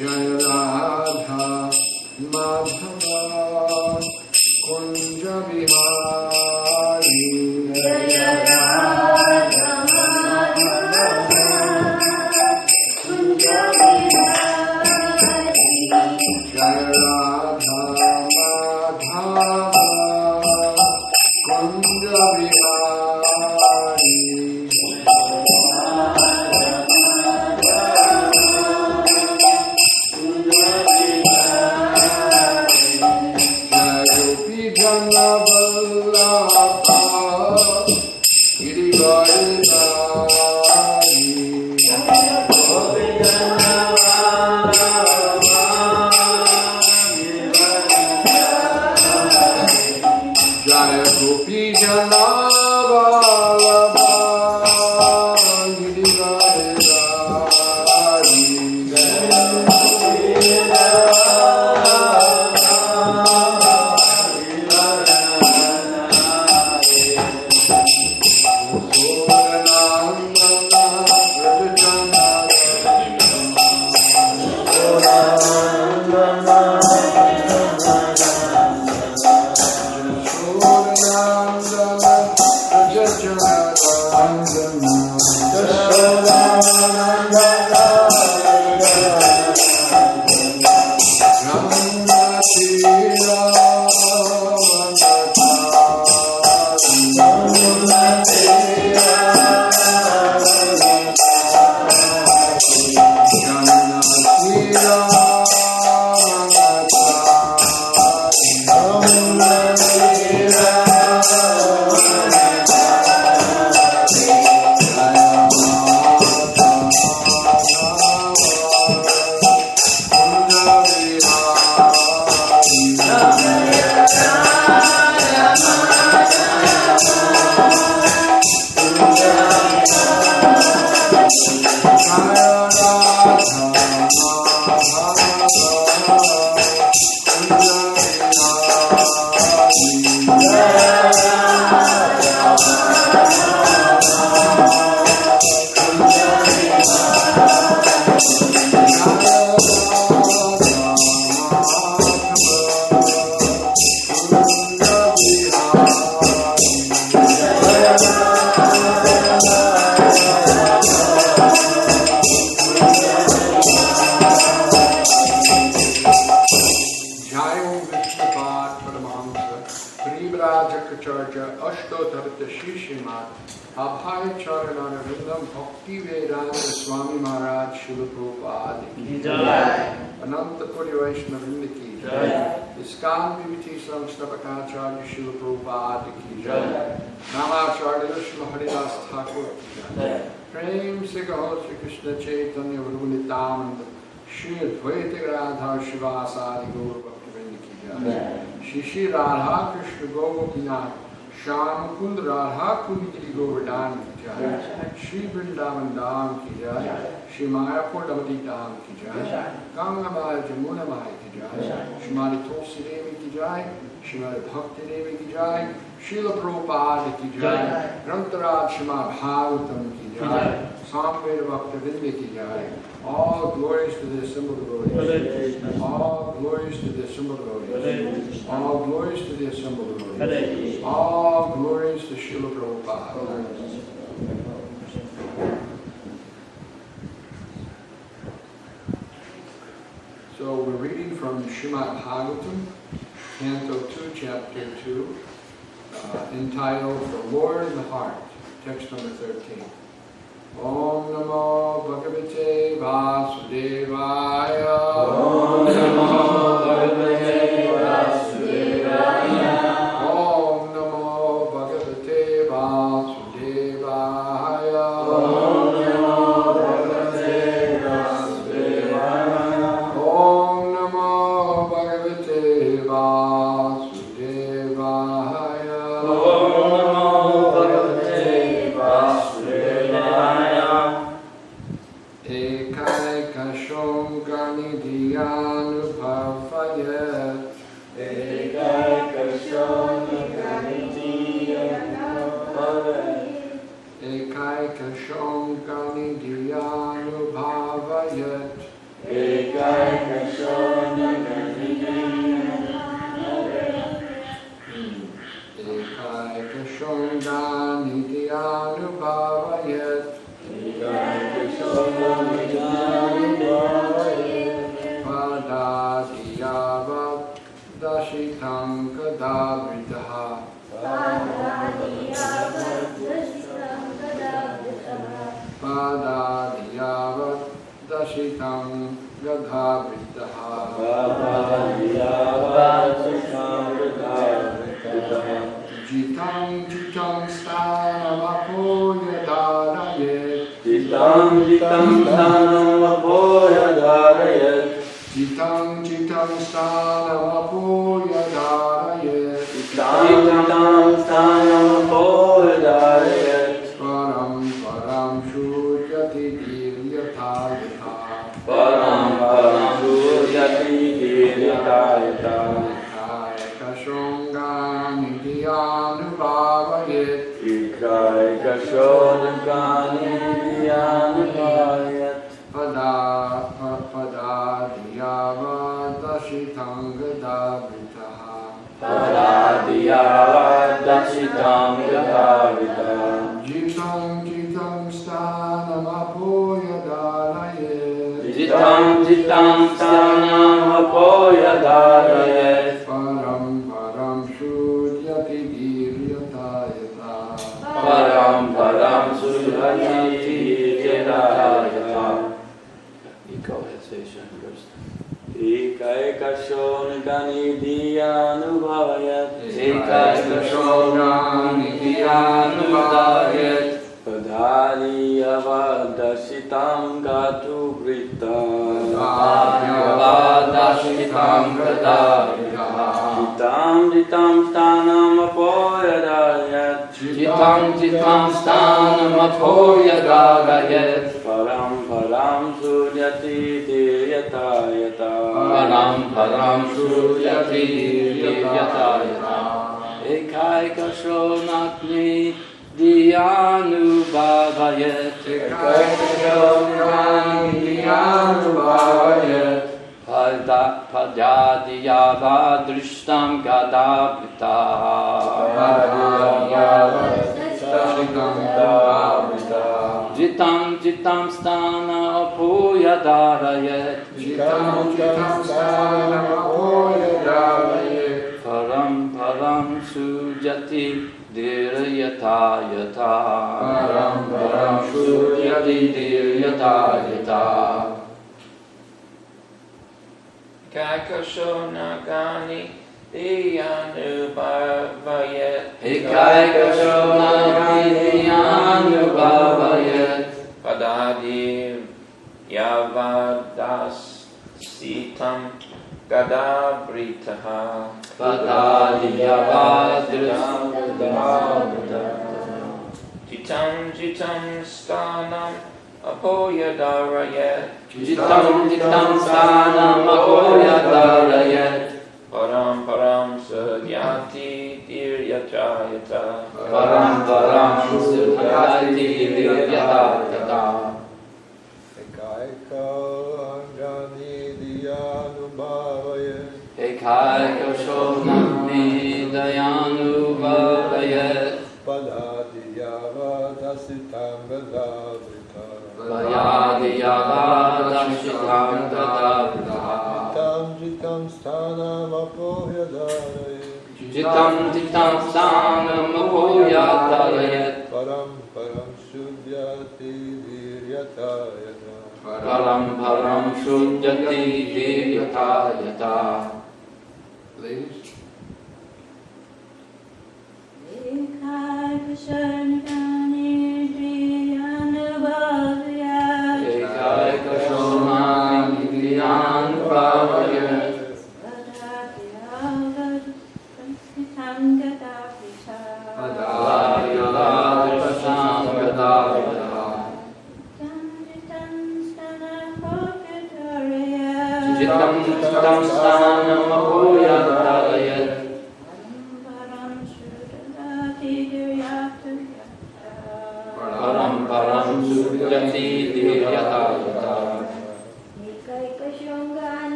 Jaya Radha Madhava Kunja Vihari Jaya Radha Madhava Kunja Vihari Jaya Radha Madhava Kunja Vihari Jana Vallabha Girivardhari Jaya Gopi Jana Vallabha Girivardhari Srimad Abhay Charanana Vrindam Bhakti Vedanta Swami Maharaj Srila Prabhupada Ki Jai Ananta Koti Vaishnava Vrinda Ki Jai ISKCON Viviti Samstapakacharya Srila Prabhupada Ki Jai Namacharya Srila Haridas Thakur Ki Jai Prem Se Gaho Shri Krishna Chaitanya Prabhu Nityananda Shri Advaita Gadadhar Shivasadi Gaur Bhakti Vrinda Ki Jai Shri Shri Radha Krishna Gopinath Shyam Kund Radha Kundi Govardhan Ki Jai Shri Vrindavan Dham Ki Jai Shri Mayapur Damati Dham Ki Jai Ganga Mai Jamuna Mai Ki Jai Shrimati Tulsi Devi Ki Jai Shrimati Bhakti Devi Ki Jai Srila Prabhupada Ki Jai Grantaraj Srimad Bhagavatam Ki Jai Samveda Bhakta Vrinda Ki Jai. All glories to the assembled devotees. All glories to the assembled devotees. All glories to the assembled devotees. All glories to Srila Prabhupada. So we're reading from Srimad Bhagavatam, Canto 2, Chapter 2, entitled The Lord in the Heart, text number 13. Om Namo Bhagavate Vasudevaya. Om Namo Bhagavate Vasudevaya. Om Namo Bhagavate Vasudevaya. Om Namo Bhagavate Vasudevaya. Om Namo Bhagavate Vasudevaya. Ekaikashom Ganidhyanubhavayat.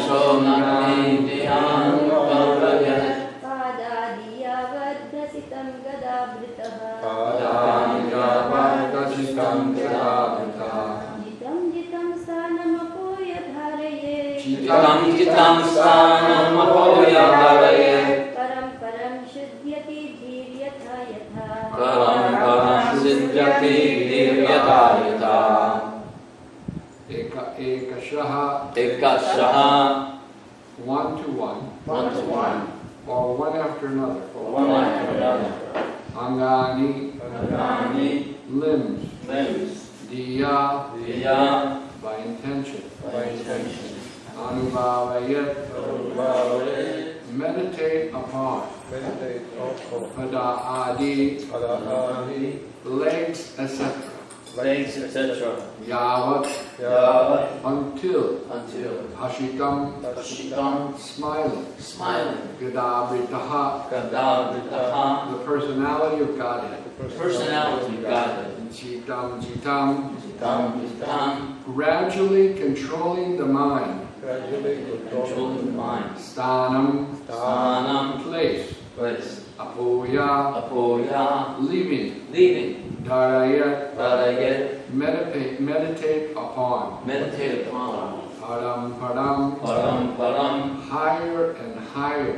Shonami Dhyam Bhavayat Padadiyavadhasitam Gadabhritaha Padadiyavadhasitam Gadabhritaha Jitam Jitam Stanamapoya Dharaye Jitam Jitam Stanamapoya Dharaye Param Param Shuddhyati Dhiryatha Yatha Param Param Siddhyati Dhiryatha Yatha Ekashaha, one to one, or one after another, Angani, limbs, Diya, by intention, Anubhavayat, meditate upon, Pada Adi, legs, etc. Yavat, until, Hashitam, smiling, Gadabhritaha, the personality of Godhead, Jitam, gradually controlling the mind, Sthanam, place, Apoya, leaving, Dharayat, meditate upon, Param, higher and higher,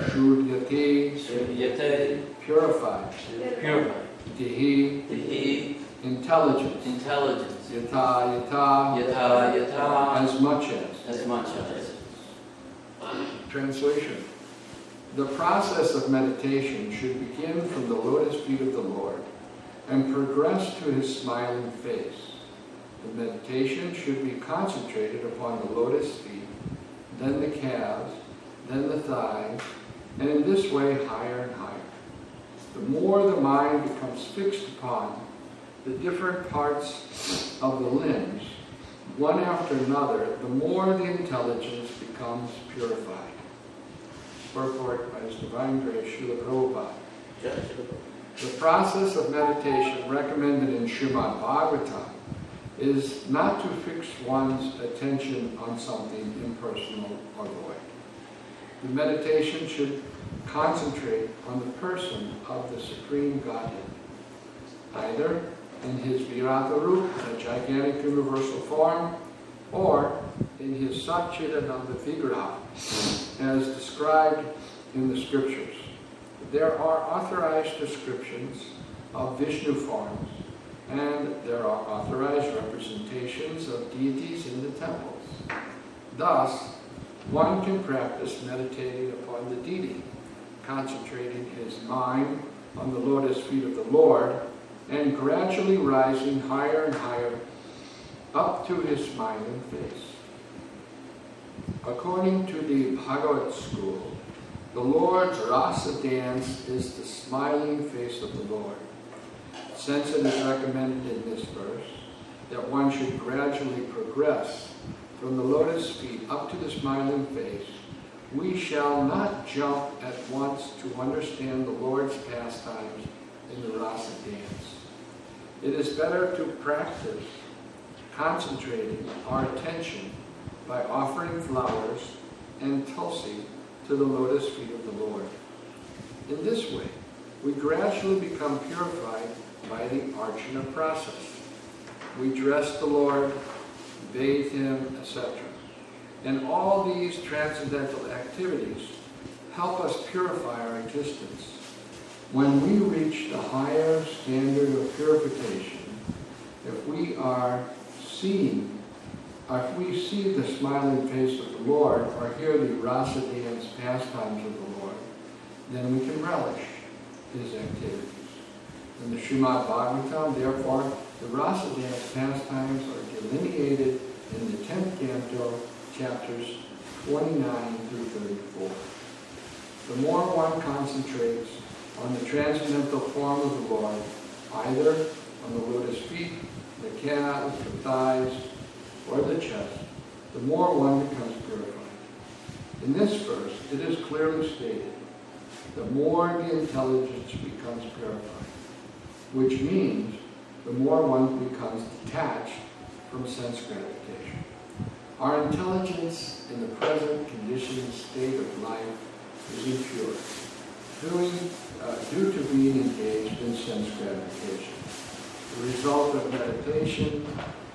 Shudyate, purified, Dihi, intelligence, Yata, as much as. Translation. The process of meditation should begin from the lotus feet of the Lord and progress to his smiling face. The meditation should be concentrated upon the lotus feet, then the calves, then the thighs, and in this way higher and higher. The more the mind becomes fixed upon the different parts of the limbs, one after another, the more the intelligence becomes purified. Purport by His Divine Grace, Srila Prabhupada. The process of meditation recommended in Srimad Bhagavatam is not to fix one's attention on something impersonal or void. The meditation should concentrate on the person of the Supreme Godhead, either in his Virata Rup, the gigantic universal form, or in his Satchidananda Vigraha, as described in the scriptures. There are authorized descriptions of Vishnu forms, and there are authorized representations of deities in the temples. Thus, one can practice meditating upon the deity, concentrating his mind on the lotus feet of the Lord, and gradually rising higher and higher up to his smiling face. According to the Bhagavad school, the Lord's rasa dance is the smiling face of the Lord. Since it is recommended in this verse that one should gradually progress from the lotus feet up to the smiling face, we shall not jump at once to understand the Lord's pastimes in the rasa dance. It is better to practice concentrating our attention by offering flowers and tulsi to the lotus feet of the Lord. In this way, we gradually become purified by the archana process. We dress the Lord, bathe him, etc. And all these transcendental activities help us purify our existence. When we reach the higher standard of purification, if we see the smiling face of the Lord or hear the rasa dance pastimes of the Lord, then we can relish his activities. In the Srimad Bhagavatam, therefore, the rasa dance pastimes are delineated in the 10th canto, chapters 29 through 34. The more one concentrates on the transcendental form of the Lord, either on the lotus feet, the calves, the thighs, or the chest, the more one becomes purified. In this verse, it is clearly stated, the more the intelligence becomes purified, which means the more one becomes detached from sense gratification. Our intelligence in the present conditioned state of life is impure, due to being engaged in sense gratification. The result of meditation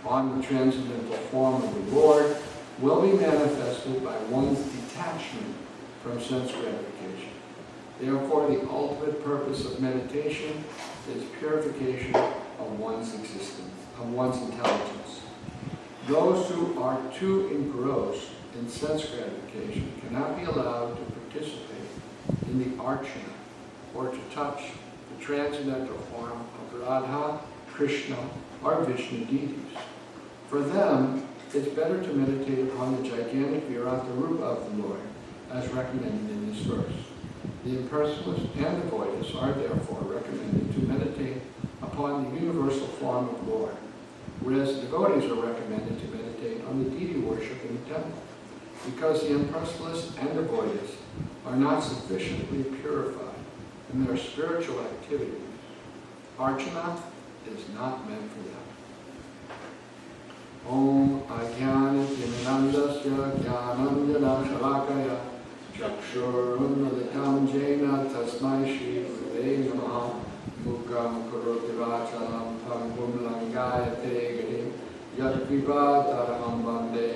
on the transcendental form of the Lord will be manifested by one's detachment from sense gratification. Therefore, the ultimate purpose of meditation is purification of one's existence, of one's intelligence. Those who are too engrossed in sense gratification cannot be allowed to participate in the archana or to touch the transcendental form of Radha, Krishna, or Vishnu deities. For them, it's better to meditate upon the gigantic Virata Rupa of the Lord, as recommended in this verse. The impersonalists and the voidists are therefore recommended to meditate upon the universal form of Lord, whereas the devotees are recommended to meditate on the deity worship in the temple, because the impersonalists and the voidists are not sufficiently purified in their spiritual activities. Archana is not meant for them. Om Ajnani Timinandasya Jnananjana Shalakaya Chakshurunmalitam Jena Tasmai Shri Gurave Namaha Mukam Karoti Vachalam Pangum Langayate Gadim Yat Kripataraham Bande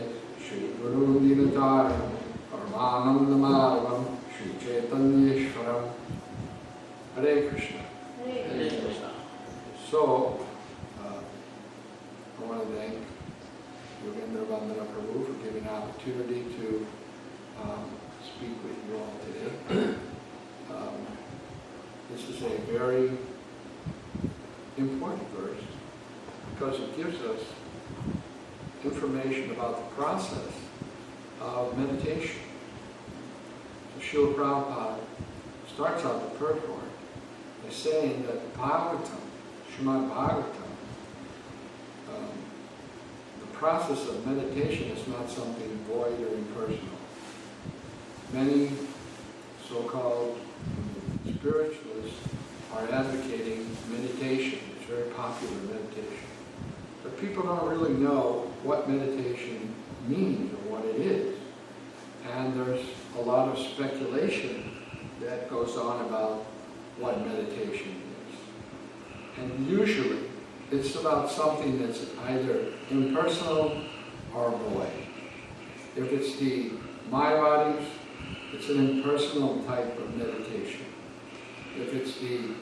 Shri Guru Dinataram Paramanam Namaram Shri Chaitanyeshwaram. Hare Krishna. Hare Krishna. So, I want to thank Yogendra Vandana Prabhu for giving an opportunity to speak with you all today. This is a very important verse because it gives us information about the process of meditation. So Srila Prabhupada starts out the purport by saying that the Bhagavatam, Srimad Bhagavatam, the process of meditation is not something void or impersonal. Many so-called spiritualists are advocating meditation. It's very popular meditation. But people don't really know what meditation means or what it is. And there's a lot of speculation that goes on about what meditation is. And usually it's about something that's either impersonal or void. If it's the Mayavadis, it's an impersonal type of meditation. If it's the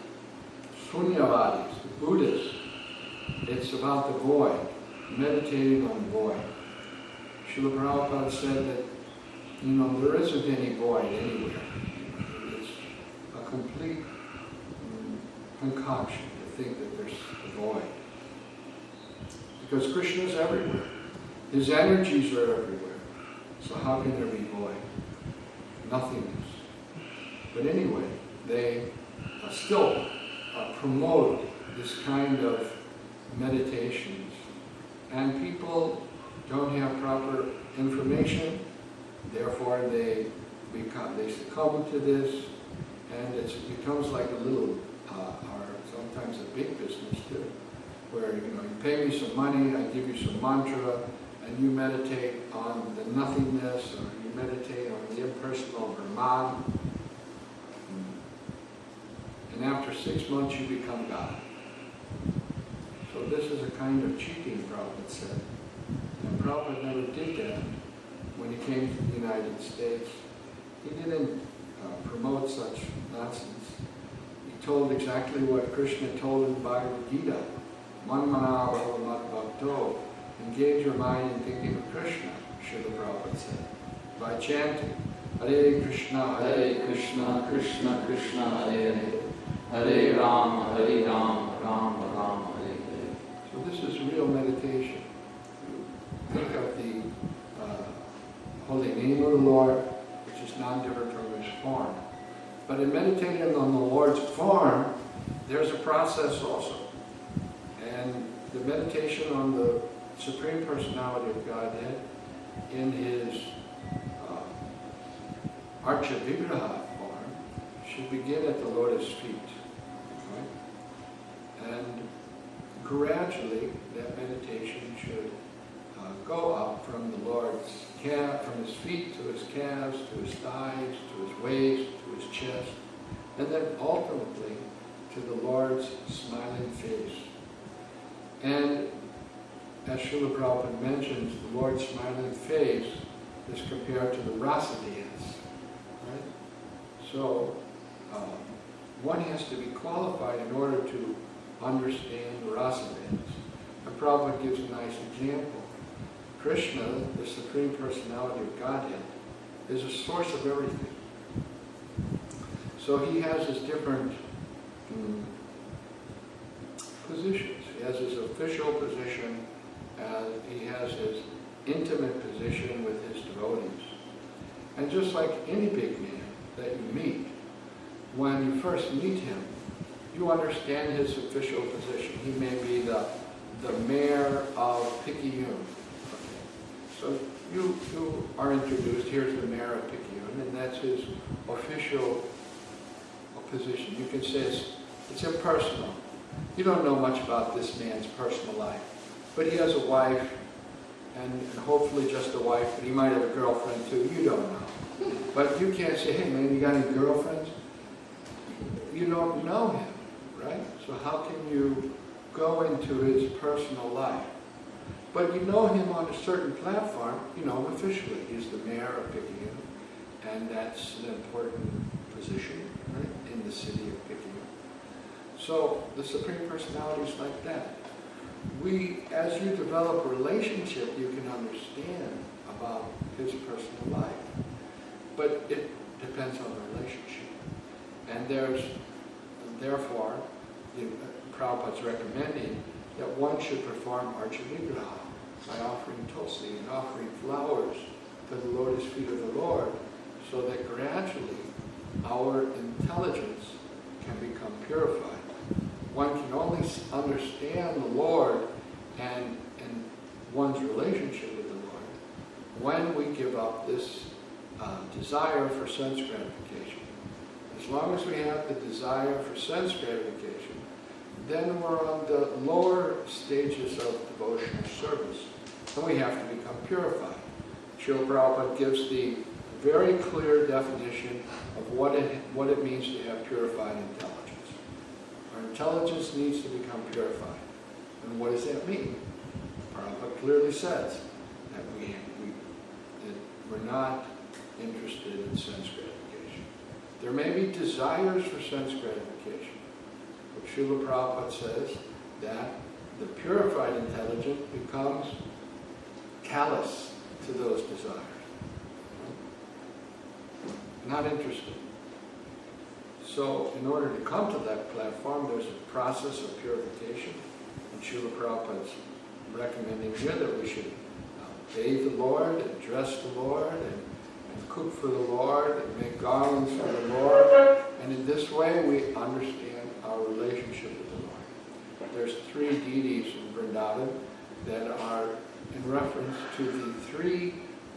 Sunyavadis, the Buddhists, it's about the void, meditating on the void. Srila Prabhupada said that, there isn't any void anywhere. It's a complete concoction to think that there's a void. Because Krishna is everywhere. His energies are everywhere. So how can there be void? Nothingness. But anyway, they still promote this kind of meditations. And people don't have proper information, therefore they succumb to this, and it becomes like a little, or sometimes a big business too, where you pay me some money, I give you some mantra, and you meditate on the nothingness, or you meditate on the impersonal Brahman, and after 6 months you become God. So this is a kind of cheating, Prabhupada said. And Prabhupada never did that when he came to the United States. He didn't promote such nonsense. He told exactly what Krishna told in Bhagavad Gita. Manmana bhava mat bhakto. Engage your mind in thinking of Krishna, Srila Prabhupada said, by chanting Hare Krishna, Krishna, Krishna Krishna, Hare Hare, Hare Rama, Rama Rama, Hare Hare. So this is real meditation. Think of the holy name of the Lord, which is non-different from His form. But in meditating on the Lord's form, there's a process also. And the meditation on the Supreme Personality of Godhead in His Archa Vigraha form should begin at the Lotus feet. Right? And gradually that meditation should go up from the Lord's calf, from his feet to his calves, to his thighs, to his waist, to his chest, and then ultimately to the Lord's smiling face. And as Srila Prabhupada mentions, the Lord's smiling face is compared to the rasa dance. Right? So one has to be qualified in order to understand the rasa dance. And Prabhupada gives a nice example. Krishna, the Supreme Personality of Godhead, is a source of everything. So he has his different positions. He has his official position, and he has his intimate position with his devotees. And just like any big man that you meet, when you first meet him, you understand his official position. He may be the mayor of Picayune. Okay. So you are introduced, here's the mayor of Picayune, and that's his official position. You can say it's impersonal. You don't know much about this man's personal life, but he has a wife, and hopefully just a wife, but he might have a girlfriend too. You don't know. But you can't say, hey man, you got any girlfriends? You don't know him, right? So how can you go into his personal life? But you know him on a certain platform, you know him officially. He's the mayor of Picayune, and that's an important position, right, in the city of Picayune. So the Supreme Personality is like that. As you develop a relationship, you can understand about his personal life. But it depends on the relationship. And therefore, Prabhupada's recommending that one should perform Archanigraha by offering tulsi and offering flowers to the lotus feet of the Lord, so that gradually our intelligence can become purified. One can only understand the Lord and one's relationship with the Lord when we give up this desire for sense gratification. As long as we have the desire for sense gratification, then we're on the lower stages of devotional service, and we have to become purified. Srila Prabhupada gives the very clear definition of what it means to have purified intelligence. Our intelligence needs to become purified. And what does that mean? Prabhupada clearly says that we're not interested in sense gratification. There may be desires for sense gratification, but Srila Prabhupada says that the purified intelligence becomes callous to those desires. Not interested. So in order to come to that platform, there's a process of purification. And Srila Prabhupada's recommending here that we should bathe the Lord and dress the Lord and cook for the Lord and make garlands for the Lord. And in this way we understand our relationship with the Lord. There's 3 deities in Vrindavan that are in reference to the 3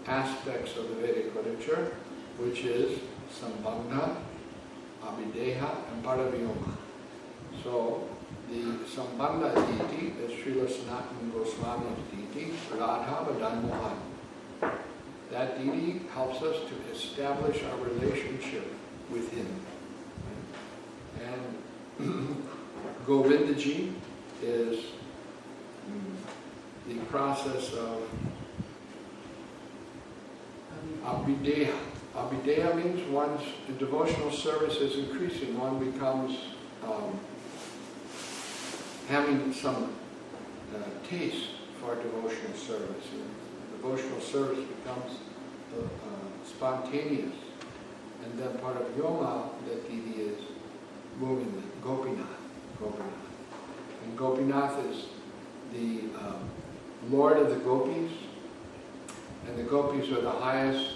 aspects of the Vedic literature, which is Sambandha, Abhideha, and Paravyoma. So the Sambandha deity is Srila Sanatana Goswami's deity, Radha Madan Mohan. That deity helps us to establish our relationship with him. And Govindaji is the process of Abhideha. Abhideha means one's devotional service is increasing. One becomes having some taste for devotional service. And devotional service becomes spontaneous. And then part of Yoma, that deity is moving, Gopinath. And Gopinath is the Lord of the Gopis. And the Gopis are the highest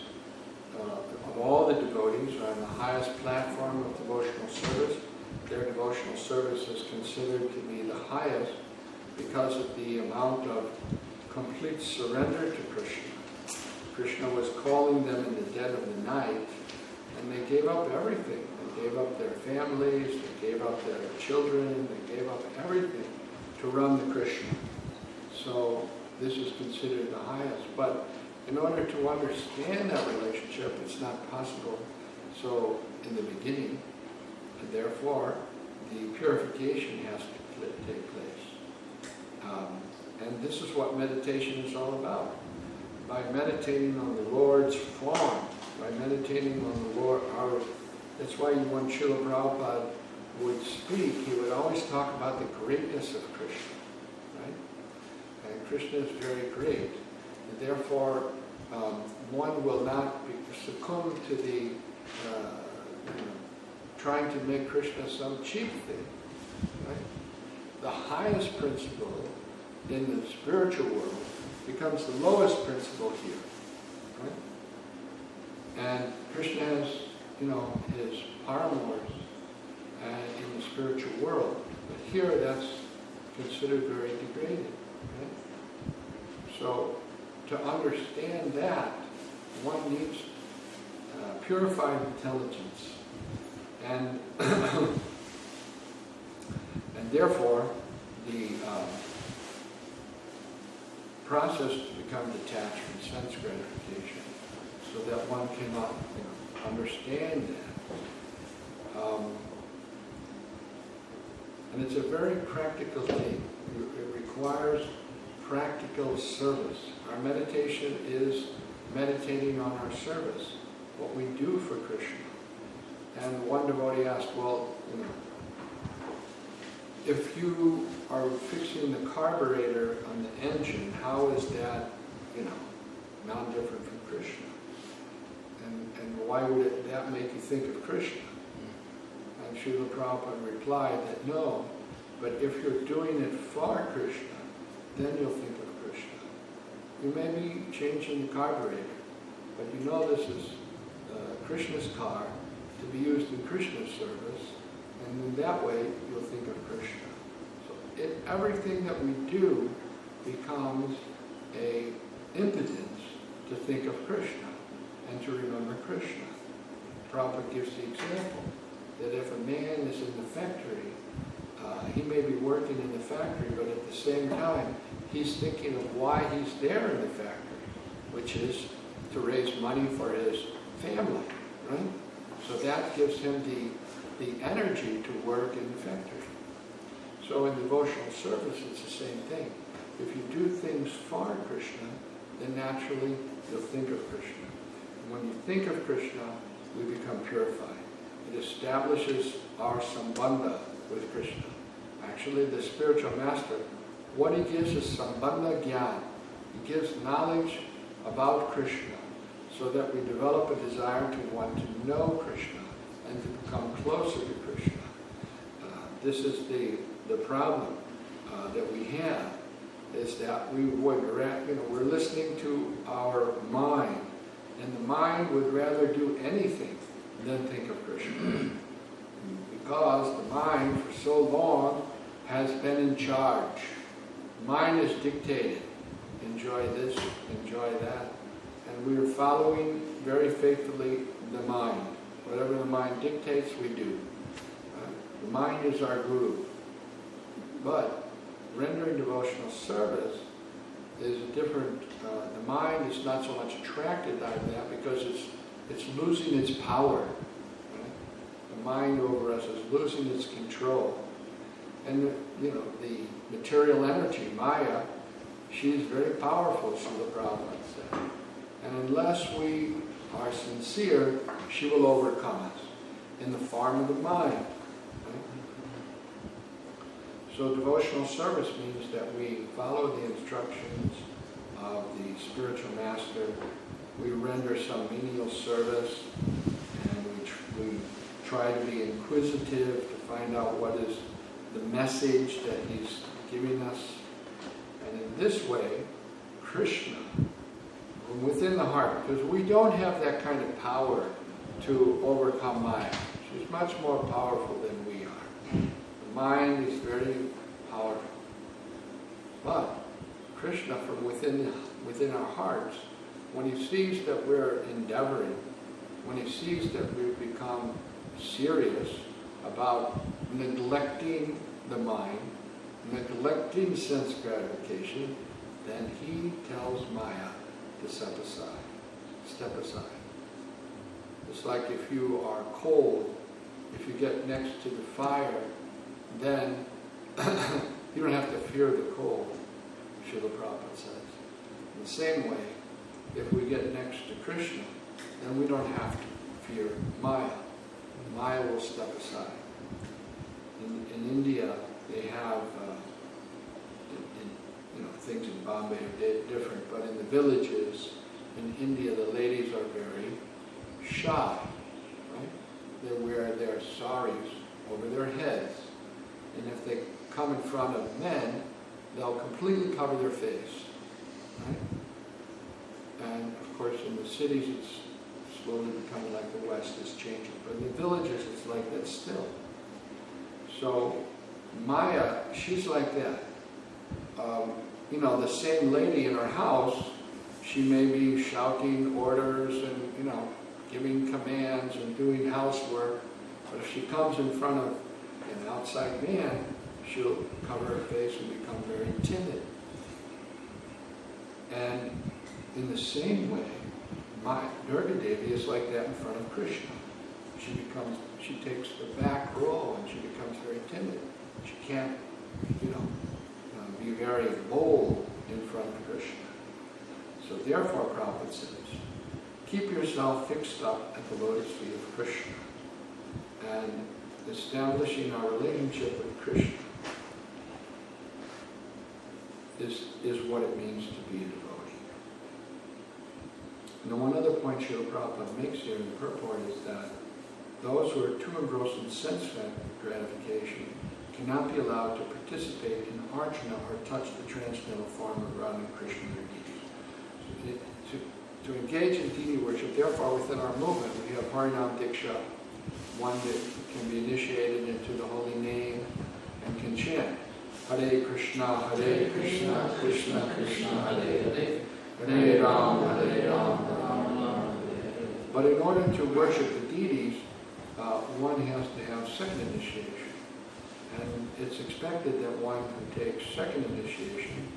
of all the devotees, are on the highest platform of devotional service. Their devotional service is considered to be the highest because of the amount of complete surrender to Krishna. Krishna was calling them in the dead of the night, and they gave up everything. They gave up their families, they gave up their children, they gave up everything to run the Krishna. So this is considered the highest. But in order to understand that relationship, it's not possible. So in the beginning, and therefore, the purification has to take place. And this is what meditation is all about. By meditating on the Lord's form, by meditating on the Lord, that's why when Srila Prabhupada would speak, he would always talk about the greatness of Krishna, right? And Krishna is very great. And therefore, one will not succumb to the trying to make Krishna some cheap thing, right? The highest principle in the spiritual world becomes the lowest principle here, right? And Krishna has, his paramours in the spiritual world, but here that's considered very degraded, right? So to understand that, one needs purified intelligence, and and therefore the process to become detached from sense gratification, so that one cannot understand that. And it's a very practical thing. It requires practical service. Our meditation is meditating on our service, what we do for Krishna. And one devotee asked, well, if you are fixing the carburetor on the engine, how is that, non-different from Krishna? And why would that make you think of Krishna? And Srila Prabhupada replied that no, but if you're doing it for Krishna, then you'll think of Krishna. You may be changing the carburetor, but this is Krishna's car to be used in Krishna's service, and in that way you'll think of Krishna. So everything that we do becomes an impotence to think of Krishna and to remember Krishna. Prabhupada gives the example that if a man is in the factory, he may be working in the factory, but at the same time he's thinking of why he's there in the factory, which is to raise money for his family, right? So that gives him the energy to work in the factory. So in devotional service, it's the same thing. If you do things for Krishna, then naturally you'll think of Krishna. And when you think of Krishna, we become purified. It establishes our sambandha with Krishna. Actually, the spiritual master, what he gives is sambandha jnana. He gives knowledge about Krishna so that we develop a desire to want to know Krishna and to become closer to Krishna. This is the problem that we have, is that we're listening to our mind, and the mind would rather do anything than think of Krishna. Because the mind for so long has been in charge. Mind is dictated. Enjoy this, enjoy that. And we are following very faithfully the mind. Whatever the mind dictates, we do. The mind is our guru. But rendering devotional service is a different, the mind is not so much attracted by that because it's losing its power. Right? The mind over us is losing its control. And the material energy, Maya, she's very powerful, Srila Prabhupada said. And unless we are sincere, she will overcome us in the form of the mind. Right? So devotional service means that we follow the instructions of the spiritual master. We render some menial service, and we try to be inquisitive to find out what is the message that he's giving us. And in this way, Krishna, from within the heart, because we don't have that kind of power to overcome Maya. She's much more powerful than we are. The mind is very powerful. But Krishna, from within our hearts, when he sees that we're endeavoring, when he sees that we've become serious about neglecting the mind, neglecting sense gratification, then he tells Maya to step aside. Step aside. It's like if you are cold, if you get next to the fire, then you don't have to fear the cold, Srila Prabhupada says. In the same way, if we get next to Krishna, then we don't have to fear Maya. Maya will step aside. In India, they have, things in Bombay are different, but in the villages in India, the ladies are very shy, right? They wear their saris over their heads, and if they come in front of men, they'll completely cover their face, right? And of course, in the cities, it's slowly becoming like the West is changing, but in the villages, it's like that still. So Maya, she's like that. The same lady in her house, she may be shouting orders and, giving commands and doing housework, but if she comes in front of an outside man, she'll cover her face and become very timid. And in the same way, Durga Devi is like that in front of Krishna. She takes the back row and she becomes very timid. She can't, be very bold in front of Krishna. So therefore, Prabhupada says, keep yourself fixed up at the lotus feet of Krishna. And establishing our relationship with Krishna is what it means to be a devotee. Now one other point Srila Prabhupada makes here in the purport is that those who are too engrossed in sense gratification cannot be allowed to participate in archana or touch the transcendental form of Radha and Krishna or deities. To engage in deity worship, therefore within our movement we have Harinam Diksha, one that can be initiated into the holy name and can chant Hare Krishna, Krishna Krishna, Hare Hare, Hare Ram, Ram Ram. But in order to worship the deities, one has to have second initiation. And it's expected that one who takes second initiation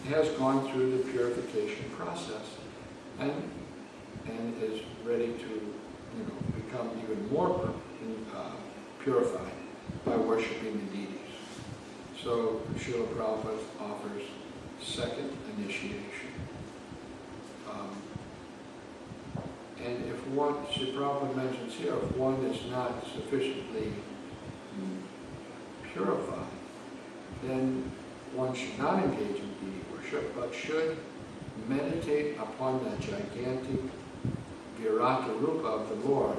has gone through the purification process and is ready to become even more purified by worshiping the deities. So Srila Prabhupada offers second initiation. And if one, Srila Prabhupada mentions here, if one is not sufficiently purified, then one should not engage in deity worship, but should meditate upon the gigantic Virata Rupa of the Lord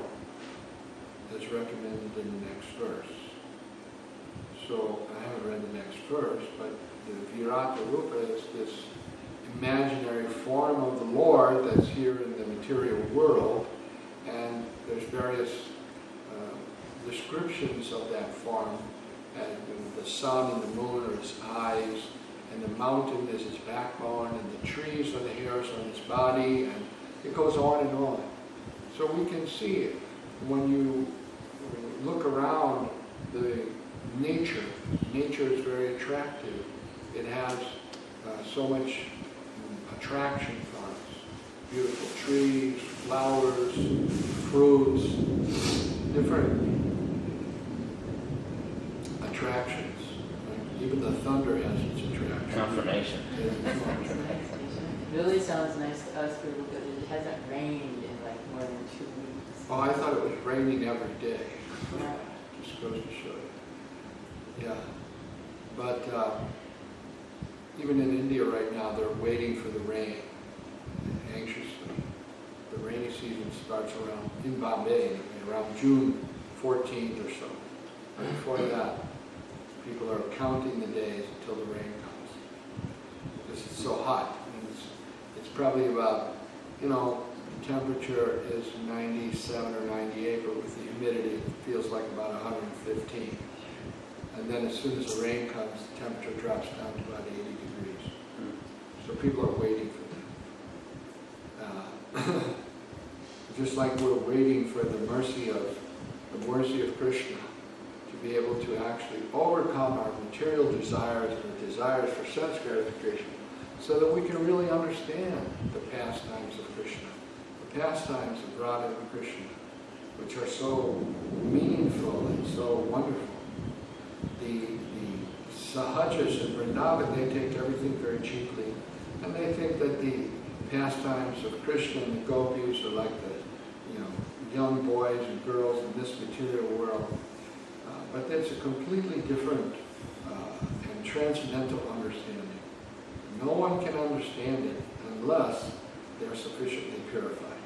as recommended in the next verse. So I haven't read the next verse, but the Virata Rupa is this imaginary form of the Lord that's here in the material world, and there's various descriptions of that form, and the sun and the moon are his eyes, and the mountain is his backbone, and the trees are the hairs on his body, and it goes on and on. So we can see it when you look around the nature. Nature is very attractive. It has so much attraction for us. Beautiful trees, flowers, fruits, different attractions. Right? Even the thunder has its attraction. Confirmation. It really sounds nice to us people because it hasn't rained in like more than 2 weeks. Oh, I thought it was raining every day. Yeah. Just goes to show you. Yeah. But even in India right now, they're waiting for the rain anxiously. The rainy season starts in Bombay, around June 14th or so. But before that, people are counting the days until the rain comes. Because it's so hot. And it's probably about, the temperature is 97 or 98, but with the humidity, it feels like about 115. And then as soon as the rain comes, the temperature drops down to about 80 degrees. So people are waiting for that. Just like we're waiting for the mercy of Krishna to be able to actually overcome our material desires and the desires for sense gratification, so that we can really understand the pastimes of Krishna, the pastimes of Radha and Krishna, which are so meaningful and so wonderful. The Sahajas in Vrindavan, they take everything very cheaply, and they think that the pastimes of Krishna and the gopis are like the, young boys and girls in this material world. But that's a completely different and transcendental understanding. No one can understand it unless they're sufficiently purified.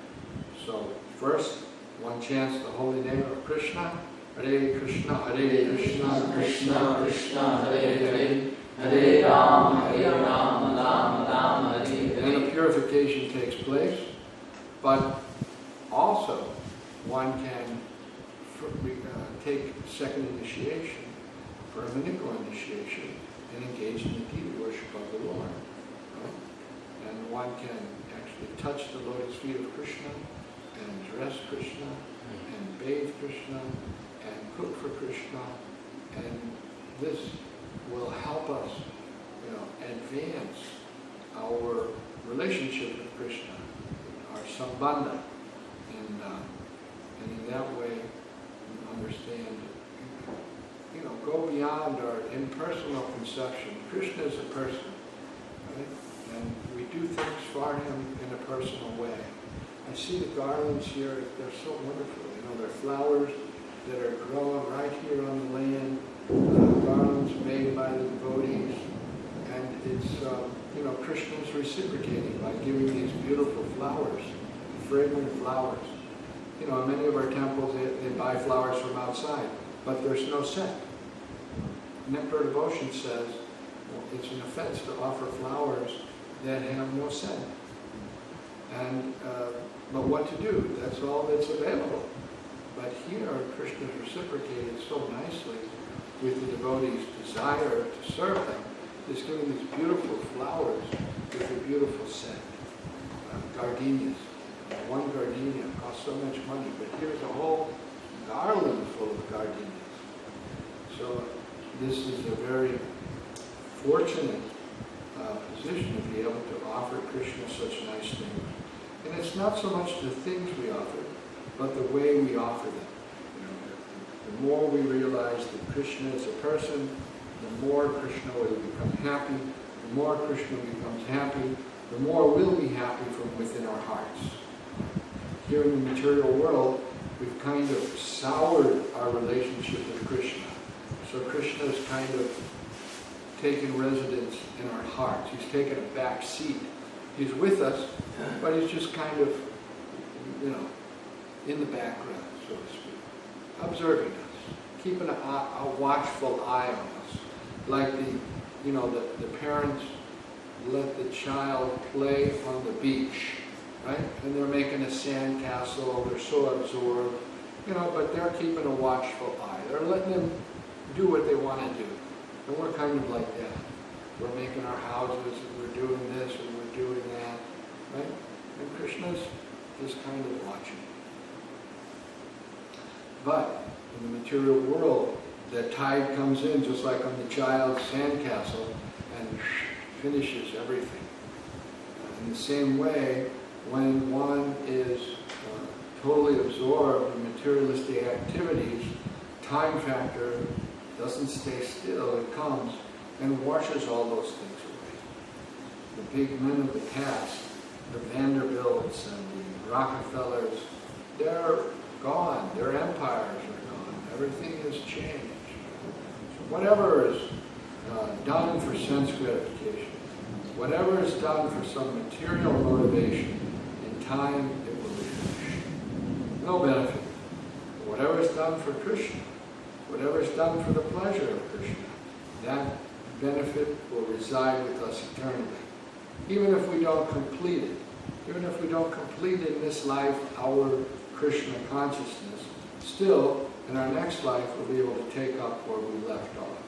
So first, one chants the holy name of Krishna. Hare Krishna, Hare Krishna, Krishna Krishna, Hare Hare, Hare Rama, Rama Rama, Hare Hare. And a purification takes place, but also one can take second initiation, Brahminical initiation, and engage in the deity worship of the Lord. Right? And one can actually touch the lotus feet of Krishna, and dress Krishna, and bathe Krishna, and cook for Krishna, and this will help us, advance our relationship with Krishna, our sambandha, and in that way understand, go beyond our impersonal conception. Krishna is a person, right? And we do things for him in a personal way. I see the garlands here, they're so wonderful. They're flowers that are grown right here on the land, garlands made by the devotees, and it's, Krishna's reciprocating by giving these beautiful flowers, fragrant flowers. In many of our temples, they buy flowers from outside, but there's no scent. Nectar Devotion says it's an offense to offer flowers that have no scent. And, but what to do? That's all that's available. But here, Krishna is reciprocated so nicely with the devotees' desire to serve them. He's giving these beautiful flowers with a beautiful scent. Gardenias. One gardenia costs so much money, but here's a whole garland full of gardenias. So this is a very fortunate position to be able to offer Krishna such nice things. And it's not so much the things we offer, but the way we offer them. The more we realize that Krishna is a person, the more Krishna will become happy. The more Krishna becomes happy, the more we'll be happy from within our hearts. Here in the material world, we've kind of soured our relationship with Krishna. So Krishna is kind of taken residence in our hearts. He's taken a back seat. He's with us, but he's just kind of, in the background, so to speak, observing us, keeping a watchful eye on us. Like the parents let the child play on the beach, right? And they're making a sand castle, they're so absorbed, but they're keeping a watchful eye. They're letting them do what they want to do. And we're kind of like that. We're making our houses, and we're doing this, and we're doing that, right? And Krishna's just kind of watching. But in the material world, the tide comes in just like on the child's sandcastle and finishes everything. In the same way, when one is totally absorbed in materialistic activities, time factor doesn't stay still. It comes and washes all those things away. The big men of the past, the Vanderbilts and the Rockefellers, they're gone. Their empires are gone. Everything has changed. So whatever is done for sense gratification, whatever is done for some material motivation, in time it will be finished. No benefit. But whatever is done for Krishna, whatever is done for the pleasure of Krishna, that benefit will reside with us eternally. Even if we don't complete it, even if we don't complete in this life our Krishna consciousness, still in our next life we'll be able to take up where we left off.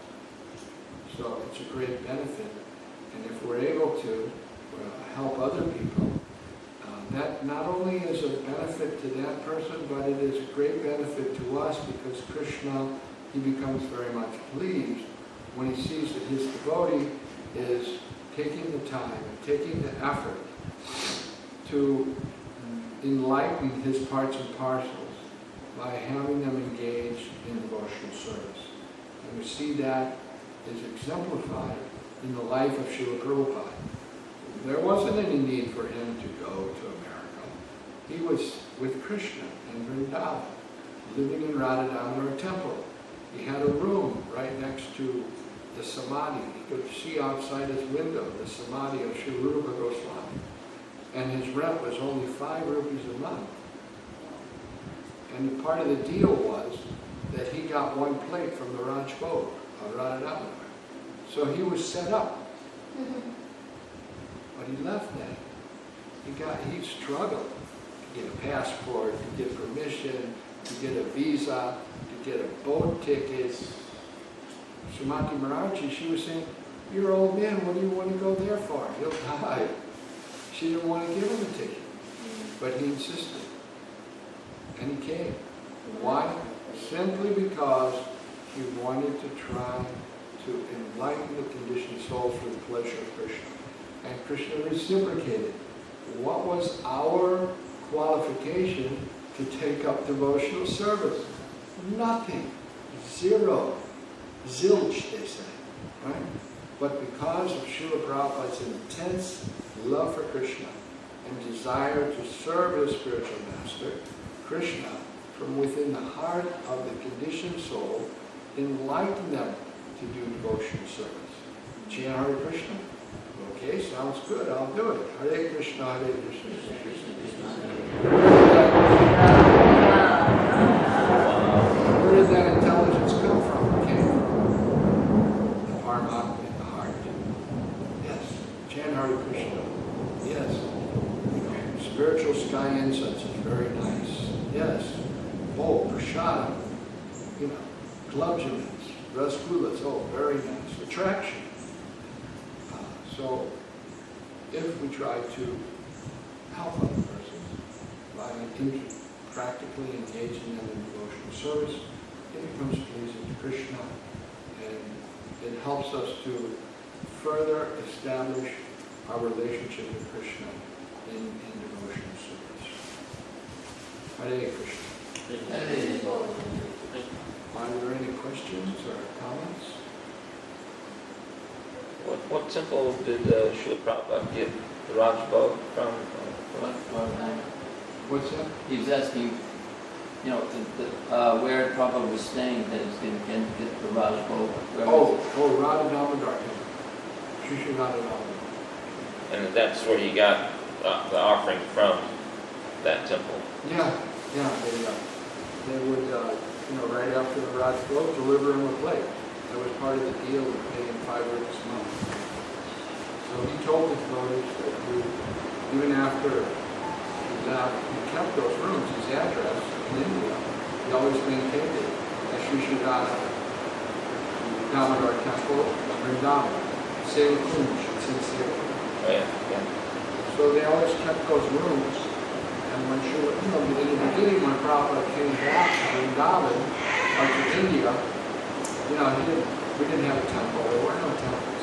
So it's a great benefit. And if we're able to help other people, that not only is a benefit to that person, but it is a great benefit to us because Krishna he becomes very much pleased when he sees that his devotee is taking the time and taking the effort to enlighten his parts and parcels by having them engaged in devotional service. And we see that is exemplified in the life of Srila Prabhupada. There wasn't any need for him to go to America. He was with Krishna in Vrindavan, living in Radha Damodar temple. He had a room right next to the samadhi. He could see outside his window the samadhi of Sri Rupa Goswami. And his rent was only 5 rupees a month. And part of the deal was that he got 1 plate from the Raj Bhog of Radha Damodar. So he was set up. But he left that. He struggled to get a passport, to get permission, to get a visa, to get a boat ticket. Srimati Maharaji, she was saying, "You're an old man, what do you want to go there for? He'll die." She didn't want to give him a ticket, but he insisted. And he came. Why? Simply because he wanted to try to enlighten the conditioned soul for the pleasure of Krishna. And Krishna reciprocated. What was our qualification to take up devotional service? Nothing. Zero. Zilch, they say. Right? But because of Srila Prabhupada's intense love for Krishna and desire to serve his spiritual master, Krishna, from within the heart of the conditioned soul, enlightened them to do devotional service. Chant Hare Krishna. Okay, sounds good, I'll do it. Hare Krishna, Hare Krishna, Krishna Krishna. Where did that intelligence come from? It came from the Paramatma in the heart. Yes, chant Hare Krishna. Yes, spiritual sky incense is very nice. Yes, prashadam, globulins, rasgullas, very nice. Attraction. So, if we try to help other persons by practically engaging them in devotional service, it becomes pleasing to Krishna, and it helps us to further establish our relationship with Krishna in devotional service. Hare Krishna. Are there any questions or comments? What temple did Srila Prabhupada get the Raj Bhog from? What's that? He was asking, where Prabhupada was staying, that he's going to get the Raj Bhog. Radha Damodar temple. Shri Radha Damodar. And that's where he got the offering from, that temple. Yeah. They would, right after the Raj Bhog, deliver him a plate. That was part of the deal of paying 5 rupees a month. So he told his devotees that even after he kept those rooms, his address in India, he always maintained it at Sri Damodar Temple, Vrindavan, Seva Kunj, it's in Seva Kunj. Oh, yeah. So they always kept those rooms. And when in the beginning, when Prabhupada came back to Vrindavan, or to India, we didn't have a temple. There were no temples.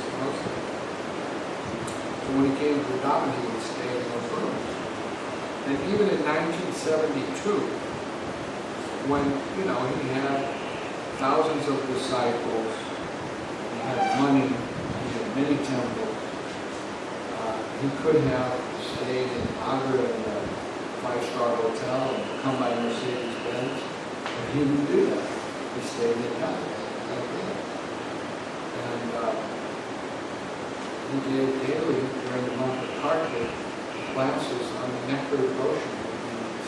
So when he came to Vrindavan, he would stay in those rooms. And even in 1972, when, he had thousands of disciples, he had money, he had many temples, he could have stayed in Agra in a 5-star hotel and come by Mercedes-Benz, but he didn't do that. He stayed in town. And he gave daily, during the month of Kartik, classes on the nectar of devotion.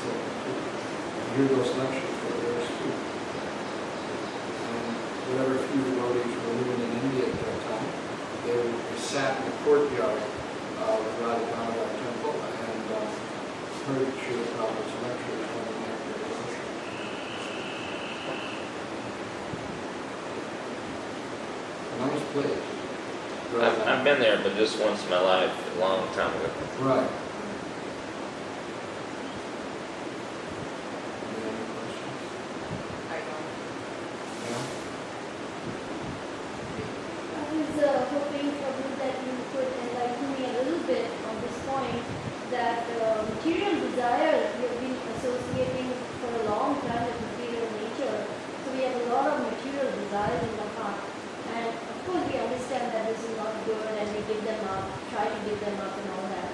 So you hear those lectures for their students. And whatever few devotees were living in India at that time, they sat in the courtyard of Radha Damodar Temple and heard Srila Prabhupada's lectures on the nectar of devotion. A nice place. I've been there, but just once in my life, a long time ago. Right. I don't. Yeah? them up and all that.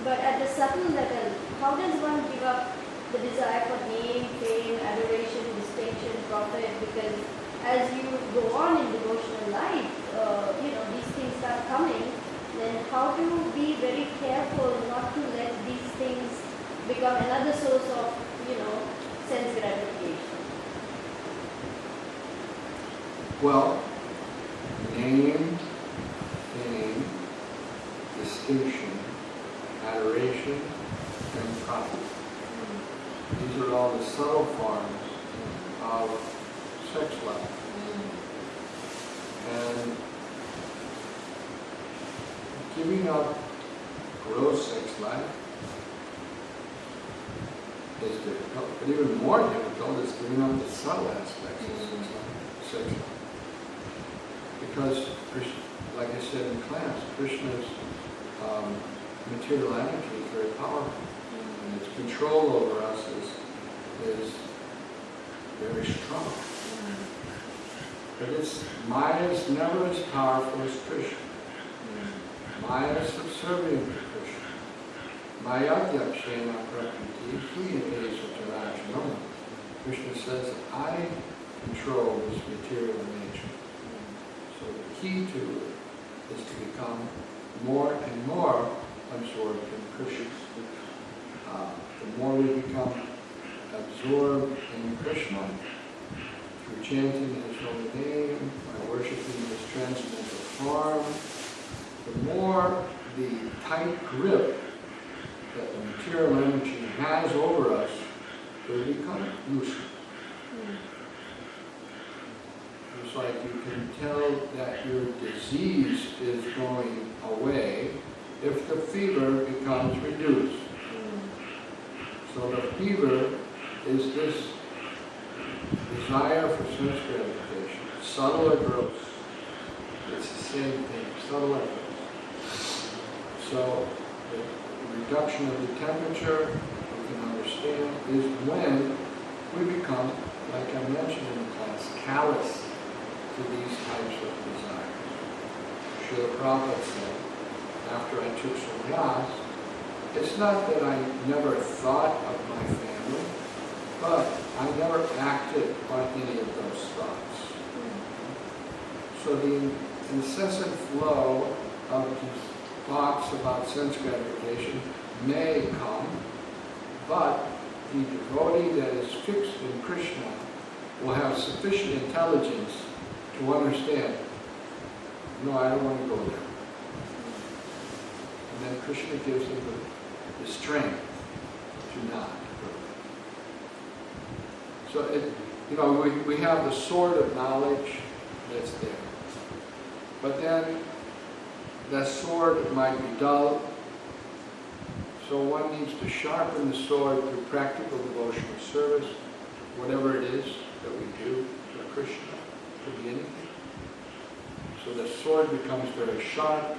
But at the subtle level, how does one give up the desire for name, fame, adoration, distinction, profit? Because as you go on in devotional life, these things start coming. Then how to be very careful not to let these things become another source of, sense gratification? Well, name, fame, distinction, adoration, and profit. These are all the subtle forms of sex life. And giving up gross sex life is difficult, but even more difficult is giving up the subtle aspects of sex life. Because, like I said in class, Krishna's material energy is very powerful, and its control over us is very strong. But Maya is never as powerful as Krishna. Maya is subservient to Krishna. Maya yakshena prakriti suyate satarajnana. Krishna says, I control this material nature. So the key to it is to become more and more absorbed in Krishna. The more we become absorbed in Krishna, through chanting His holy name, by worshiping His transcendental form, the more the tight grip that the material energy has over us will become loosened. It's like you can tell that your disease is going away if the fever becomes reduced. So the fever is this desire for sense gratification, subtle or gross. It's the same thing, subtle or gross. So the reduction of the temperature, we can understand, is when we become, like I mentioned in the class, callous to these types of desires. Srila Prabhupada said, after I took sannyas, it's not that I never thought of my family, but I never acted on any of those thoughts. So the incessant flow of these thoughts about sense gratification may come, but the devotee that is fixed in Krishna will have sufficient intelligence to understand, no, I don't want to go there. And then Krishna gives him the strength to not go there. So we have the sword of knowledge that's there. But then that sword might be dull. So one needs to sharpen the sword through practical devotional service, whatever it is that we do for Krishna. Could be anything. So the sword becomes very sharp.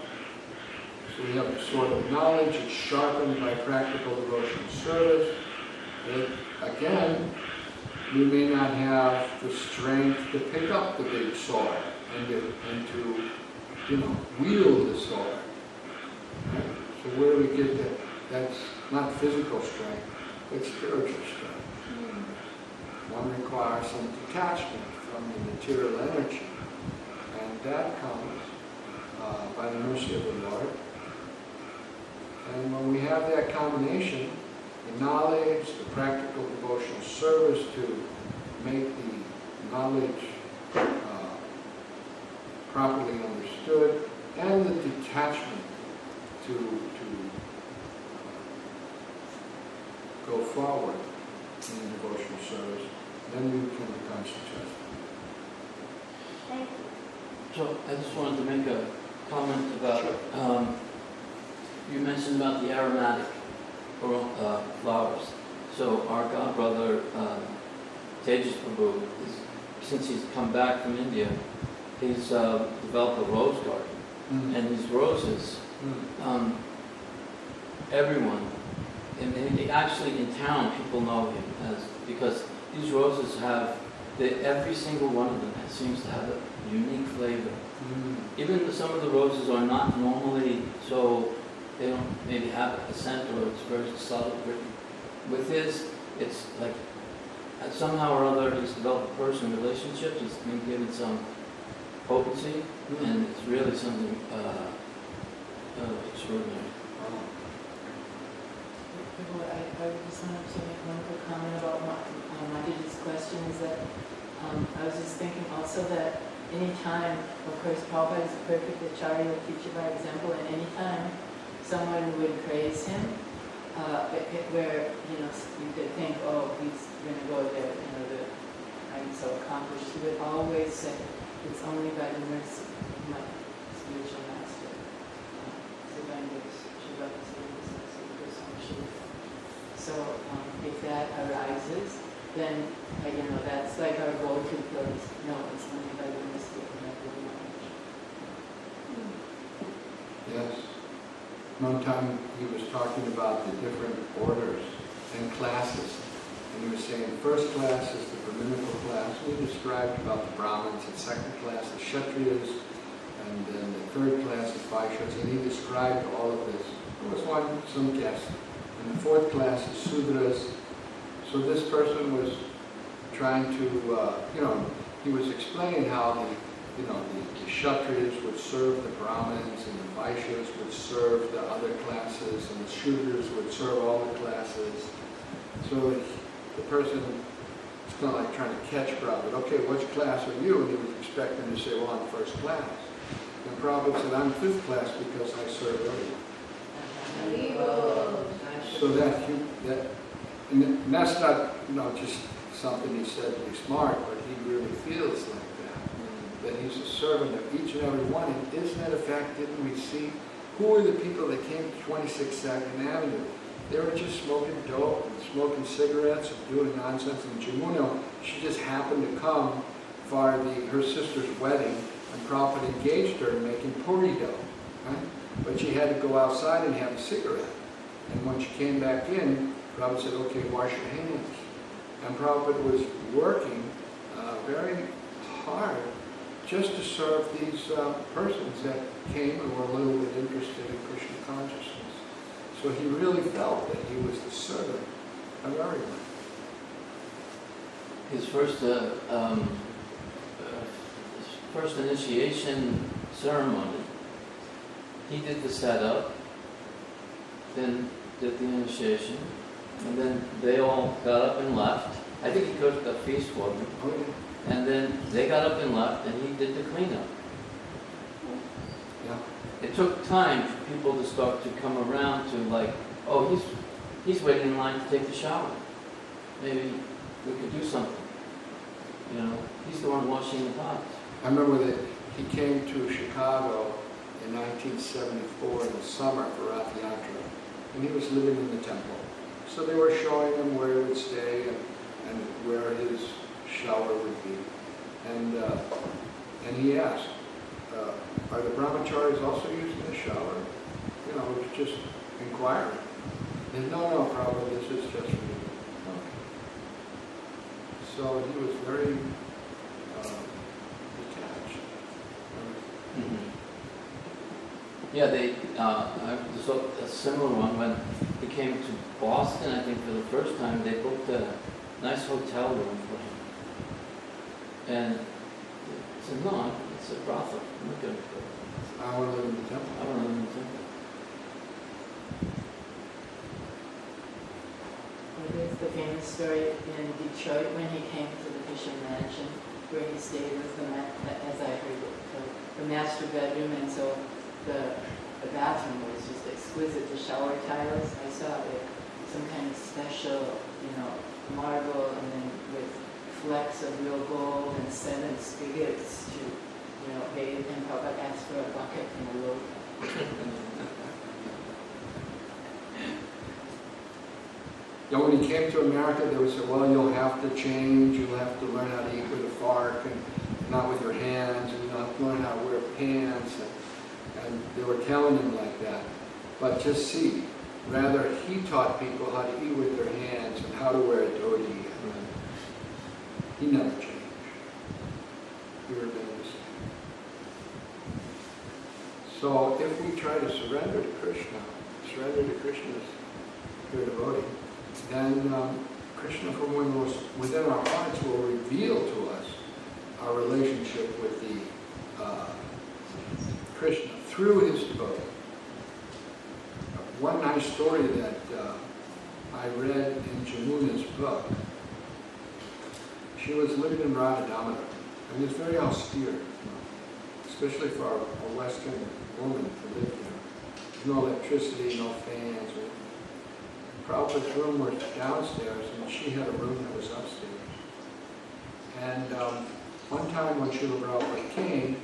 So we have the sword of knowledge. It's sharpened by practical devotional service. Again, we may not have the strength to pick up the big sword and to wield the sword. Right? So where do we get that? That's not physical strength, it's spiritual strength. One requires some detachment from the material energy, and that comes by the mercy of the Lord. And when we have that combination, the knowledge, the practical devotional service to make the knowledge properly understood, and the detachment to go forward in devotional service, then we can become successful. Thank you. So I just wanted to make a comment about, you mentioned about the aromatic flowers. So our god brother, Tejas Prabhu, since he's come back from India, he's developed a rose garden. And these roses, everyone, and actually in town people know him because these roses have, every single one of them seems to have a unique flavor. Even some of the roses are not normally so, maybe have a scent or it's very subtle written. With his, it's like somehow or other he's developed personal relationships, he's been given some potency, and it's really something extraordinary. I just wanted to make one quick comment about Madhu's question is that I was just thinking also that any time, of course, Prabhupada is a perfect acharya, a teacher by example, and any time someone would praise him, where, you know, you could think, oh, he's going to go there, you know, I'm so accomplished, he would always say, it's only by the mercy of my spiritual master. So if that arises, then, you know, that's like our go-to place. No, it's only by the mercy of my Guru Maharaj. Yes. One time he was talking about the different orders and classes. And he was saying first class is the Brahminical class. He described about the Brahmins, and second class the Kshatriyas, and then the third class the Vaishyas. And he described all of this. There was some guest. And the fourth class is Sudras. So this person was trying to, you know, he was explaining how the Kshatriyas would serve the Brahmins, and the Vaishyas would serve the other classes, and the Shudras would serve all the classes. So the person was kind of like trying to catch Prabhupada. Okay, which class are you? And he was expecting to say, well, I'm first class. And Prabhupada said, I'm fifth class because I serve everyone. So and that's not, you know, just something he said to be smart, but he really feels like that he's a servant of each and every one. And isn't that a fact? Didn't we see who were the people that came to 26 2nd Avenue? They were just smoking dope and smoking cigarettes and doing nonsense. And Jamuna, she just happened to come for her sister's wedding, and Prabhupada engaged her in making puri dough. Right? But she had to go outside and have a cigarette. And when she came back in, Prabhupada said, okay, wash your hands. And Prabhupada was working very hard just to serve these persons that came and were a little bit interested in Krishna consciousness. So he really felt that he was the servant of everyone. His first initiation ceremony, he did the setup, then did the initiation, and then they all got up and left. I think he cooked a feast for them. Oh, yeah. And then they got up and left, and he did the cleanup. Yeah. It took time for people to start to come around to like, oh, he's waiting in line to take the shower. Maybe we could do something. You know, he's the one washing the pots. I remember that he came to Chicago in 1974 in the summer for Rath Yatra, and he was living in the temple. So they were showing him where he would stay and where his shower would be. And he asked, are the brahmacharis also using the shower? You know, it was just inquiring. He said, no, Prabhupada, this is just for you. Okay. So he was very detached. Mm-hmm. Yeah, there's a similar one when he came to Boston, I think for the first time, they booked a nice hotel room for him. And he said, no, it's a brothel. I'm not going to go. I want to live in the temple. I want to live in the temple. There's the famous story in Detroit when he came to the Fisher Mansion, where he stayed with as I heard it, the master bedroom, and so the bathroom was just exquisite. The shower tiles, I saw like some kind of special, marble, and then with flecks of real gold and 7 spigots to, bathe. And Prabhupada asked for a bucket and a rope. When he came to America, they would say, well, you'll have to change, you'll have to learn how to eat with a fork and not with your hands, and you'll have to learn how to wear pants. And they were telling him like that. But just see, rather he taught people how to eat with their hands and how to wear a dhoti. He never changed. He remained the same. So if we try to surrender to Krishna, surrender to Krishna's pure devotee, then Krishna from within our hearts will reveal to us our relationship with the Krishna through his devotee. One nice story that I read in Jamuna's book, she was living in Radha Damodar, and it's very austere, especially for a Western woman to live there. No electricity, no fans. Prabhupada's room was downstairs, and she had a room that was upstairs. And one time when Srila Prabhupada came,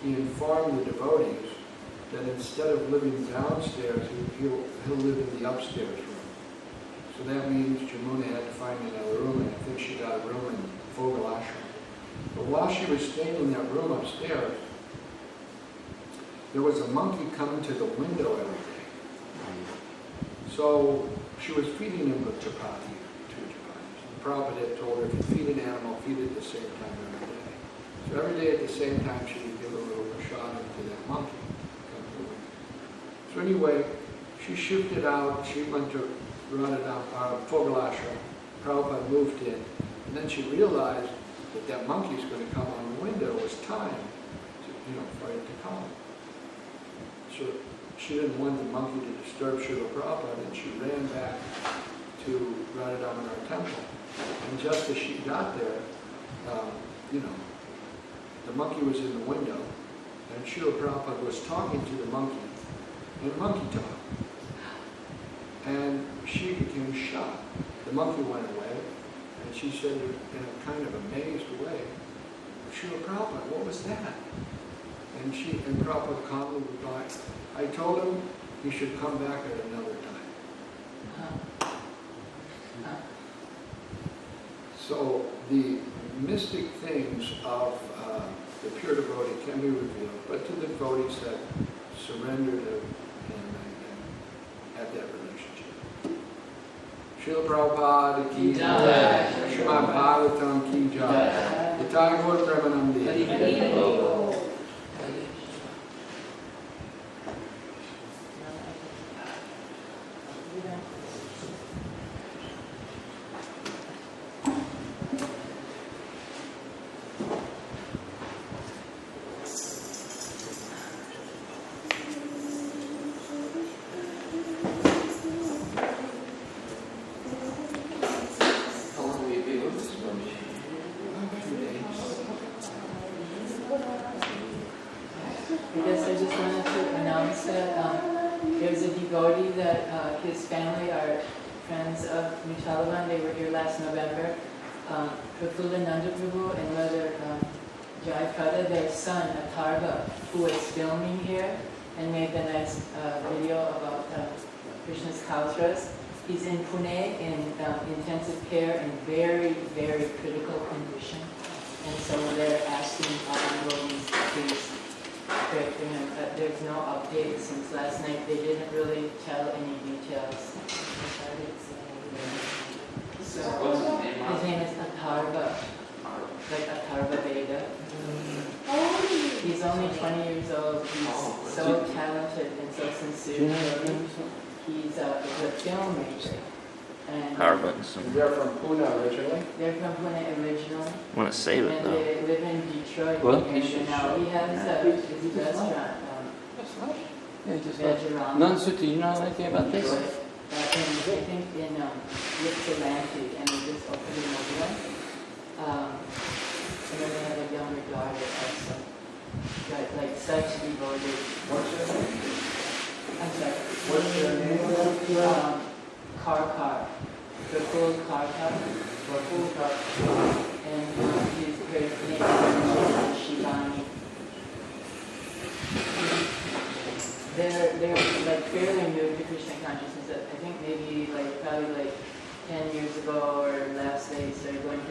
he informed the devotees that instead of living downstairs, he'll live in the upstairs room. So that means Jamuna had to find another room, and I think she got a room in Vogel Ashram. But while she was staying in that room upstairs, there was a monkey coming to the window every day. So she was feeding him with chapati, 2 chapatis. And Prabhupada had told her, if you feed an animal, feed it at the same time every day. So every day at the same time, she would give a little prasada to that monkey. So anyway, she shifted out. She went to Vogel Ashram. Prabhupada moved in. And then she realized that that monkey's going to come on the window. It was time for it to come. So she didn't want the monkey to disturb Srila Prabhupada, and she ran back to Radha Damodar temple. And just as she got there, the monkey was in the window, and Srila Prabhupada was talking to the monkey, and monkey talk. And she became shocked. The monkey went away, and she said in a kind of amazed way, Srila Prabhupada, what was that? And Prabhupada calmly replied, I told him he should come back at another time. So the mystic things of the pure devotee can be revealed, but to the devotees that surrender to him and have that relationship. Srila Prabhupada ki jai, Srimad Bhagavatam ki jai, Nitai Gaur Premanandi. Prabhu and Mother Jayapradha, their son Atharva, who was filming here and made the nice video about Krishna's Kausras. He's in Pune in intensive care in very, very critical condition. And so they're asking devotees to please pray for him. There's no update since last night. They didn't really tell any details. So his name is Atharva, like Atharva Veda. He's only 20 years old. He's so talented and so sincere. He's a filmmaker. And they're from Pune originally? They're from Pune originally. I want to save it And though. they live in Detroit. Well, And now he has his restaurant, Vegeram. Nansuti, you know anything about this? I think in Ypsilanti, and they just opened in Mobile. And then they have a younger daughter also. But like such devoted. What's their name? I'm sorry. What's their name? Karkar. Prabhu Karkar. And his name is Shivani. They're like fairly new to Krishna consciousness. I think maybe probably 10 years ago or less they started going to